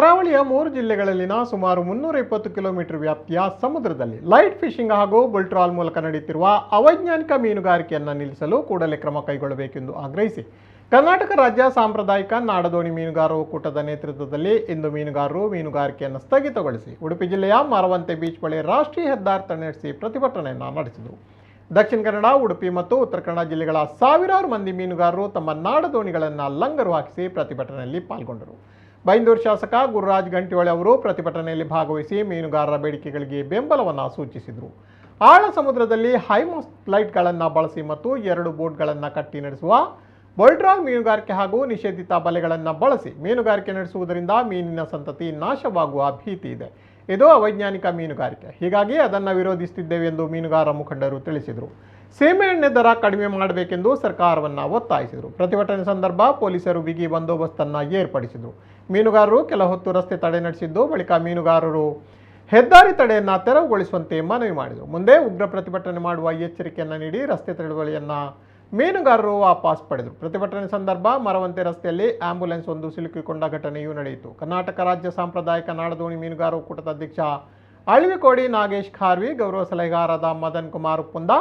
ಕರಾವಳಿಯ 3 ಜಿಲ್ಲೆಗಳಲ್ಲಿನ ಸುಮಾರು 320 ಕಿಲೋಮೀಟರ್ ವ್ಯಾಪ್ತಿಯ ಸಮುದ್ರದಲ್ಲಿ ಲೈಟ್ ಫಿಶಿಂಗ್ ಹಾಗೂ ಬುಲ್ಟ್ರಾಲ್ ಮೂಲಕ ನಡೆಯುತ್ತಿರುವ ಅವೈಜ್ಞಾನಿಕ ಮೀನುಗಾರಿಕೆಯನ್ನು ನಿಲ್ಲಿಸಲು ಕೂಡಲೇ ಕ್ರಮ ಕೈಗೊಳ್ಳಬೇಕೆಂದು ಆಗ್ರಹಿಸಿ ಕರ್ನಾಟಕ ರಾಜ್ಯ ಸಾಂಪ್ರದಾಯಿಕ ನಾಡದೋಣಿ ಮೀನುಗಾರರ ಒಕ್ಕೂಟದ ನೇತೃತ್ವದಲ್ಲಿ ಇಂದು ಮೀನುಗಾರರು ಮೀನುಗಾರಿಕೆಯನ್ನು ಸ್ಥಗಿತಗೊಳಿಸಿ ಉಡುಪಿ ಜಿಲ್ಲೆಯ ಮರವಂತೆ ಬೀಚ್ ಬಳಿ ರಾಷ್ಟ್ರೀಯ ಹೆದ್ದಾರಿ ತಡೆ ನಡೆಸಿ ಪ್ರತಿಭಟನೆಯನ್ನು ನಡೆಸಿದರು. ದಕ್ಷಿಣ ಕನ್ನಡ, ಉಡುಪಿ ಮತ್ತು ಉತ್ತರ ಕನ್ನಡ ಜಿಲ್ಲೆಗಳ ಸಾವಿರಾರು ಮಂದಿ ಮೀನುಗಾರರು ತಮ್ಮ ನಾಡದೋಣಿಗಳನ್ನು ಲಂಗರು ಹಾಕಿಸಿ ಪ್ರತಿಭಟನೆಯಲ್ಲಿ ಪಾಲ್ಗೊಂಡರು. ಬೈಂದೂರು ಶಾಸಕ ಗುರುರಾಜ್ ಗಂಟಿಹೊಳೆ ಅವರು ಪ್ರತಿಭಟನೆಯಲ್ಲಿ ಭಾಗವಹಿಸಿ ಮೀನುಗಾರರ ಬೇಡಿಕೆಗಳಿಗೆ ಬೆಂಬಲವನ್ನು ಸೂಚಿಸಿದರು. ಆಳ ಸಮುದ್ರದಲ್ಲಿ ಹೈಮಾಸ್ಟ್ ಲೈಟ್ಗಳನ್ನು ಬಳಸಿ ಮತ್ತು 2 ಬೋಟ್ಗಳನ್ನು ಕಟ್ಟಿ ನಡೆಸುವ ಬುಲ್ಟ್ರಾಲ್ ಮೀನುಗಾರಿಕೆ ಹಾಗೂ ನಿಷೇಧಿತ ಬಲೆಗಳನ್ನು ಬಳಸಿ ಮೀನುಗಾರಿಕೆ ನಡೆಸುವುದರಿಂದ ಮೀನಿನ ಸಂತತಿ ನಾಶವಾಗುವ ಭೀತಿ ಇದೆ. ಇದು ಅವೈಜ್ಞಾನಿಕ ಮೀನುಗಾರಿಕೆ, ಹೀಗಾಗಿ ಅದನ್ನು ವಿರೋಧಿಸುತ್ತಿದ್ದೇವೆ ಎಂದು ಮೀನುಗಾರ ಮುಖಂಡರು ತಿಳಿಸಿದರು. ಸೀಮೆಎಣ್ಣೆ ದರ ಕಡಿಮೆ ಮಾಡಬೇಕೆಂದು ಸರ್ಕಾರವನ್ನು ಒತ್ತಾಯಿಸಿದರು. ಪ್ರತಿಭಟನೆ ಸಂದರ್ಭ ಪೊಲೀಸರು ಬಿಗಿ ಬಂದೋಬಸ್ತನ್ನು ಏರ್ಪಡಿಸಿದರು. ಮೀನುಗಾರರು ಕೆಲ ಹೊತ್ತು ರಸ್ತೆ ತಡೆ ನಡೆಸಿದ್ದು ಬಳಿಕ ಮೀನುಗಾರರು ಹೆದ್ದಾರಿ ತಡೆಯನ್ನು ತೆರವುಗೊಳಿಸುವಂತೆ ಮನವಿ ಮಾಡಿದರು. ಮುಂದೆ ಉಗ್ರ ಪ್ರತಿಭಟನೆ ಮಾಡುವ ಎಚ್ಚರಿಕೆಯನ್ನು ನೀಡಿ ರಸ್ತೆ ತಡೆವಳಿಯನ್ನು ಮೀನುಗಾರರು ವಾಪಸ್ ಪಡೆದರು. ಪ್ರತಿಭಟನೆ ಸಂದರ್ಭ ಮರವಂತೆ ರಸ್ತೆಯಲ್ಲಿ ಆಂಬ್ಯುಲೆನ್ಸ್ ಒಂದು ಸಿಲುಕಿಕೊಂಡ ಘಟನೆಯೂ ನಡೆಯಿತು. ಕರ್ನಾಟಕ ರಾಜ್ಯ ಸಾಂಪ್ರದಾಯಿಕ ನಾಡದೋಣಿ ಮೀನುಗಾರ ಒಕ್ಕೂಟದ ಅಧ್ಯಕ್ಷ ಅಳ್ವಿಕೋಡಿ ನಾಗೇಶ್ ಖಾರ್ವಿ, ಗೌರವ ಸಲಹೆಗಾರರಾದ ಮದನ್ ಕುಮಾರ್ ಉಪ್ಪುಂದ,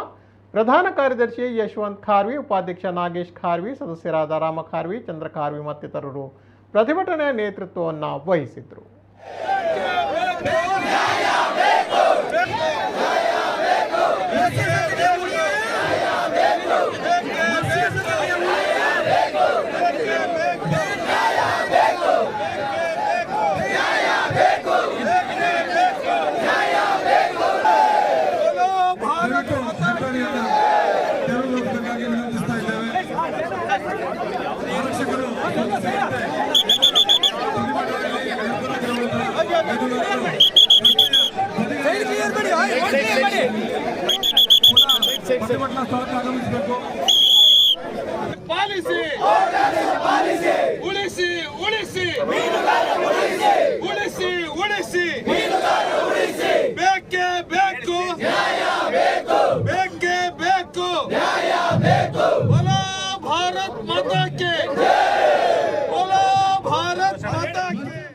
ಪ್ರಧಾನ ಕಾರ್ಯದರ್ಶಿ ಯಶವಂತ್ ಖಾರ್ವಿ, ಉಪಾಧ್ಯಕ್ಷ ನಾಗೇಶ್ ಖಾರ್ವಿ, ಸದಸ್ಯರಾದ ರಾಮ ಖಾರ್ವಿ, ಚಂದ್ರ ಖಾರ್ವಿ ಮತ್ತಿತರರು ಪ್ರತಿಭಟನೆಯ ನೇತೃತ್ವವನ್ನು ವಹಿಸಿದ್ರು. ಪಾಲಿಸಿ ಉಳಿಸಿ ಉಳಿಸಿ ಉಳಿಸಿ ಉಳಿಸಿ ಬೇಕೇ ಬೇಕು ಬೇಕೇ ಬೇಕು ಭಾರತ್ ಮಾತಾ ಕೆ